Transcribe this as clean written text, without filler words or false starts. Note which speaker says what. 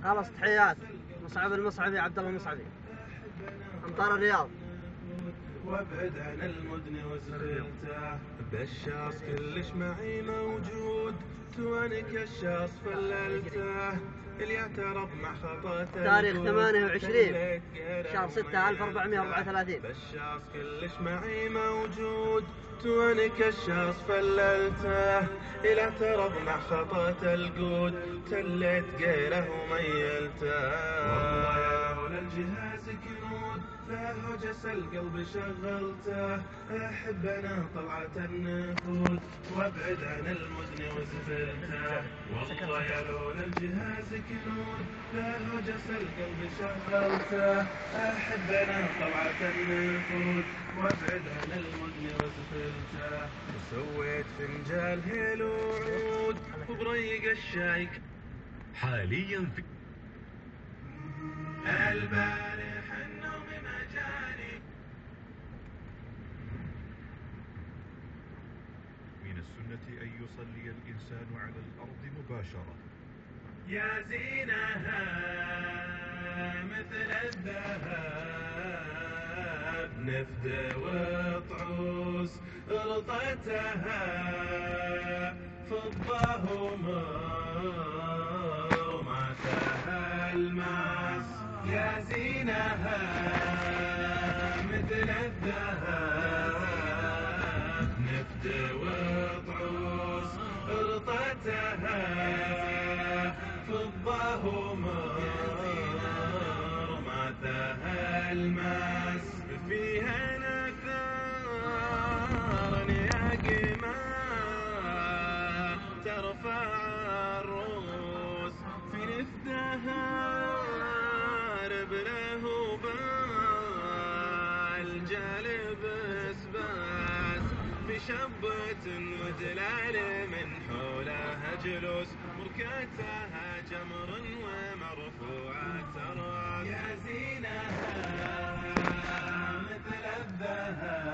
Speaker 1: خلاص تحيات مصعب المصعبي عبد الله المصعبي أمطار الرياض.
Speaker 2: وابعد عن المدن وزفلته بشاص كلش معي موجود تواني كشاص فللته اللي اعترض مع خطاته
Speaker 1: تاريخ 28 شهر 6 1434.
Speaker 2: بشاص كلش معي موجود تواني كشاص فللته اللي اعترض مع خطاته القود تليت قيله وميلته والله يا لولا الجهاز كنود لا هجس القلب شغلته احب انا طلعة النفود وابعد عن المدن وزفلته والله يا لولا الجهاز كنود لا هجس القلب شغلته احب انا طلعة النفود وابعد عن المدن وزفلته وسويت فنجال هيل وعود وبريق الشاي
Speaker 3: حاليا في
Speaker 2: البارح النوم مجاني.
Speaker 3: من السنة أن يصلي الإنسان على الأرض مباشرة.
Speaker 2: يا زينها مثل الذهب نفد وطعوس رطتها فضة ومرمتها الماس يا زينها مثل الذهب نفد وطعوس رطتها فضة ومرمتها الماس فيها نثار يا قمار ترفع الرؤوس في نفدها ربله بال جالب اسباس في شبة ودلال من حولها جلوس مركاتها جمر ومرفوعة راس يا زينها مثل الذهب